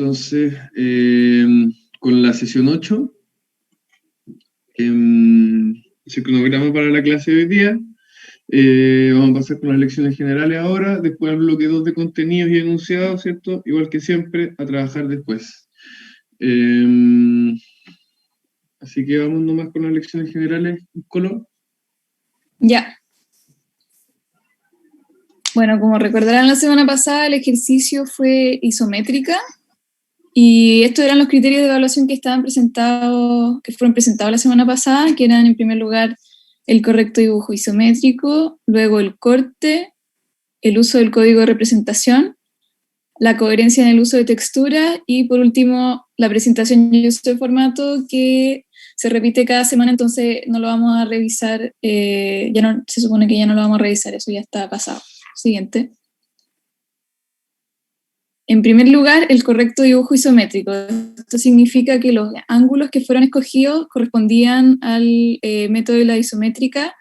Entonces, con la sesión 8, ese cronograma para la clase de hoy día, vamos a pasar con las lecciones generales ahora, después al bloque 2 de contenidos y enunciados, ¿cierto? Igual que siempre, a trabajar después. Así que vamos nomás con las lecciones generales, Colo. Ya. Bueno, como recordarán la semana pasada, el ejercicio fue isométrica y estos eran los criterios de evaluación que fueron presentados la semana pasada, que eran en primer lugar el correcto dibujo isométrico, luego el corte, el uso del código de representación, la coherencia en el uso de textura y por último la presentación y uso de formato, que se repite cada semana, entonces no lo vamos a revisar, se supone que ya no lo vamos a revisar, eso ya está pasado. Siguiente. En primer lugar, el correcto dibujo isométrico. Esto significa que los ángulos que fueron escogidos correspondían al método de la isométrica,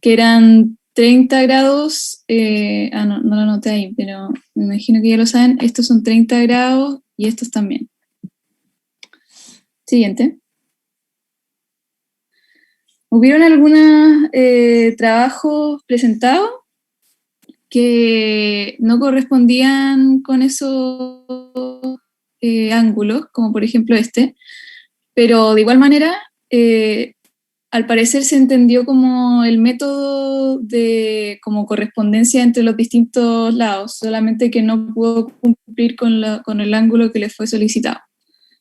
que eran 30 grados, no lo anoté ahí, pero me imagino que ya lo saben, estos son 30 grados y estos también. Siguiente. ¿Hubieron algunos trabajos presentados que no correspondían con esos ángulos, como por ejemplo este, pero de igual manera, al parecer se entendió como el método de como correspondencia entre los distintos lados, solamente que no pudo cumplir con el ángulo que le fue solicitado.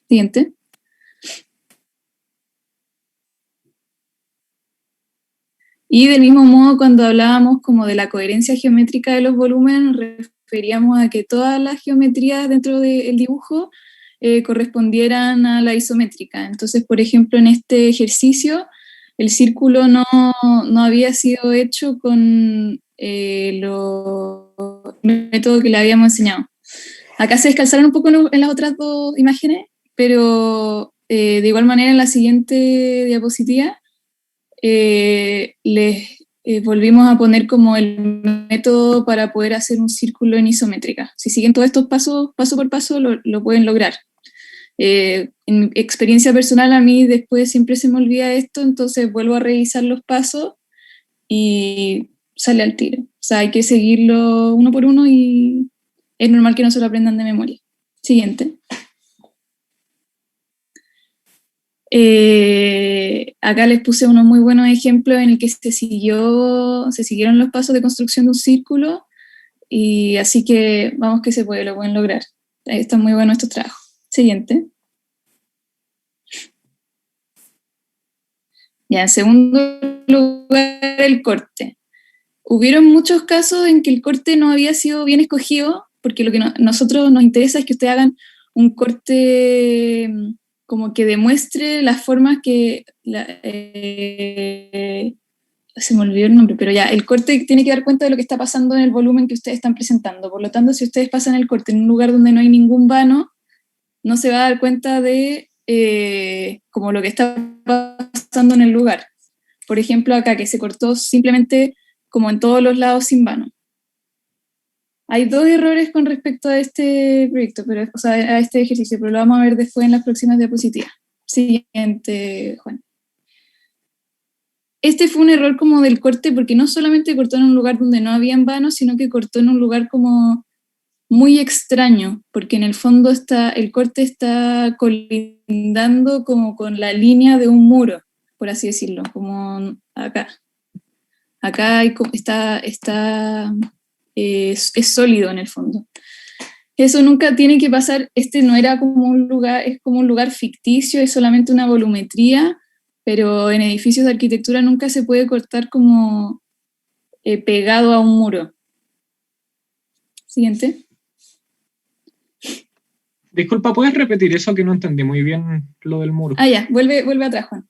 Siguiente. Y del mismo modo, cuando hablábamos como de la coherencia geométrica de los volúmenes, nos referíamos a que todas las geometrías dentro del dibujo correspondieran a la isométrica. Entonces, por ejemplo, en este ejercicio, el círculo no había sido hecho con el método que le habíamos enseñado. Acá se descalzaron un poco en las otras dos imágenes, pero de igual manera en la siguiente diapositiva, les volvimos a poner como el método para poder hacer un círculo en isométrica. Si siguen todos estos pasos, paso por paso, lo pueden lograr. En mi experiencia personal, a mí después siempre se me olvida esto, entonces vuelvo a revisar los pasos y sale al tiro. O sea, hay que seguirlo uno por uno y es normal que no se lo aprendan de memoria. Siguiente. Acá les puse unos muy buenos ejemplos en el que se siguieron los pasos de construcción de un círculo, y así que vamos que se puede, lo pueden lograr. Están muy buenos estos trabajos. Siguiente. Ya, en segundo lugar, el corte. Hubieron muchos casos en que el corte no había sido bien escogido, porque lo que nosotros nos interesa es que ustedes hagan un corte como que demuestre las formas que... se me olvidó el nombre, pero ya, el corte tiene que dar cuenta de lo que está pasando en el volumen que ustedes están presentando. Por lo tanto, si ustedes pasan el corte en un lugar donde no hay ningún vano, no se va a dar cuenta de como lo que está pasando en el lugar. Por ejemplo, acá que se cortó simplemente como en todos los lados sin vano. Hay dos errores con respecto a este proyecto, o sea, a este ejercicio, pero lo vamos a ver después en las próximas diapositivas. Siguiente, Juan. Este fue un error como del corte, porque no solamente cortó en un lugar donde no habían vanos, sino que cortó en un lugar como muy extraño, porque en el fondo el corte está colindando como con la línea de un muro, por así decirlo, como acá. Acá es sólido en el fondo. Eso nunca tiene que pasar. Este no era como un lugar, es como un lugar ficticio, es solamente una volumetría, pero en edificios de arquitectura nunca se puede cortar como pegado a un muro. Siguiente. Disculpa, ¿puedes repetir eso que no entendí muy bien lo del muro? Ya, vuelve atrás, Juan.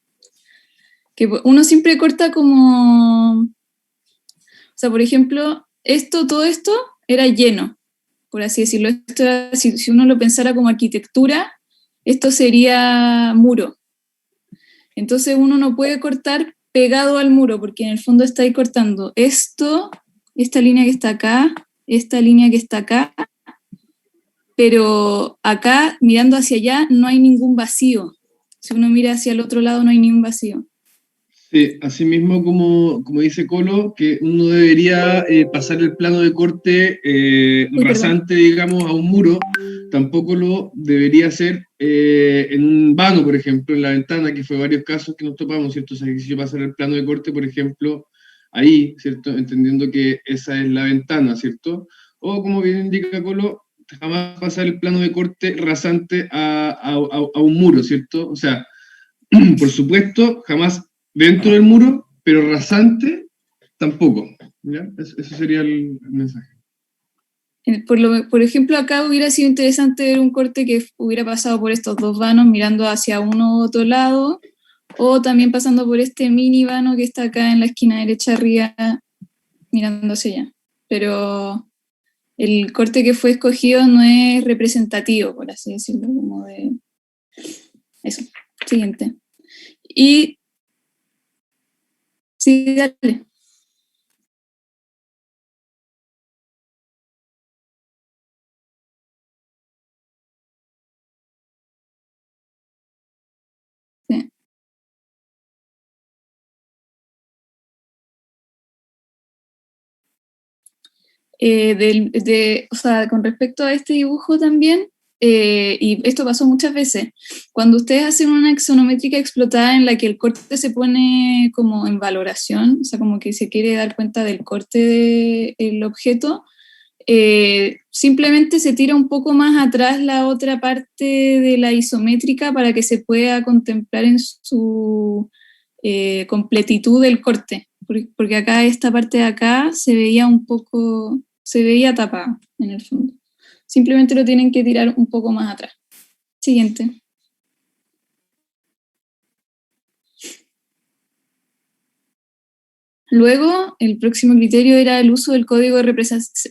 Que uno siempre corta como... O sea, por ejemplo, todo esto era lleno, por así decirlo. Esto era, si uno lo pensara como arquitectura, esto sería muro. Entonces uno no puede cortar pegado al muro, porque en el fondo está ahí cortando esta línea que está acá, esta línea que está acá, pero acá, mirando hacia allá, no hay ningún vacío. Si uno mira hacia el otro lado, no hay ningún vacío. Sí, así mismo como dice Colo, que uno debería pasar el plano de corte rasante, digamos, a un muro, tampoco lo debería hacer en un vano, por ejemplo, en la ventana, que fue varios casos que nos topamos, ¿cierto? O sea, que si yo pasara el plano de corte, por ejemplo, ahí, ¿cierto? Entendiendo que esa es la ventana, ¿cierto? O como bien indica Colo, jamás pasar el plano de corte rasante a un muro, ¿cierto? O sea, por supuesto, jamás dentro del muro, pero rasante tampoco. ¿Ya? Eso sería el mensaje. Por ejemplo, acá hubiera sido interesante ver un corte que hubiera pasado por estos dos vanos mirando hacia uno u otro lado, o también pasando por este mini vano que está acá en la esquina derecha arriba, mirando hacia allá. Pero el corte que fue escogido no es representativo, por así decirlo, como de eso. Siguiente. Y sí, dale. Sí. O sea, con respecto a este dibujo también, y esto pasó muchas veces, cuando ustedes hacen una axonométrica explotada en la que el corte se pone como en valoración, o sea, como que se quiere dar cuenta del corte del objeto, simplemente se tira un poco más atrás la otra parte de la isométrica para que se pueda contemplar en su completitud del corte, porque acá esta parte de acá se veía un poco, se veía tapada en el fondo. Simplemente lo tienen que tirar un poco más atrás. Siguiente. Luego, el próximo criterio era el uso del código de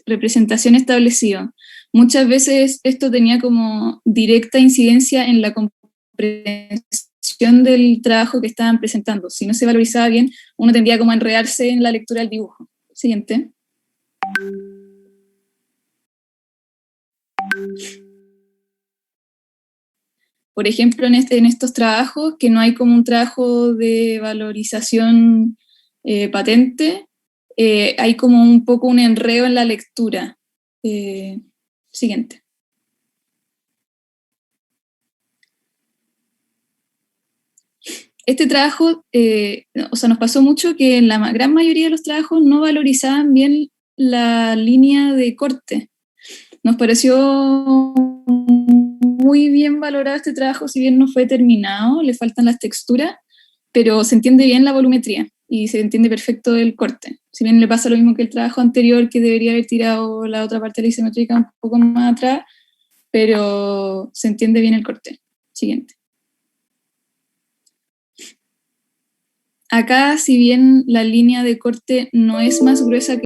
representación establecido. Muchas veces esto tenía como directa incidencia en la comprensión del trabajo que estaban presentando. Si no se valorizaba bien, uno tendría como a enredarse en la lectura del dibujo. Siguiente. Por ejemplo, en estos trabajos, que no hay como un trabajo de valorización patente, hay como un poco un enredo en la lectura. Siguiente. Este trabajo, o sea, nos pasó mucho que en la gran mayoría de los trabajos no valorizaban bien la línea de corte. Nos pareció muy bien valorado este trabajo, si bien no fue terminado, le faltan las texturas, pero se entiende bien la volumetría y se entiende perfecto el corte. Si bien le pasa lo mismo que el trabajo anterior, que debería haber tirado la otra parte de la isométrica un poco más atrás, pero se entiende bien el corte. Siguiente. Acá, si bien la línea de corte no es más gruesa que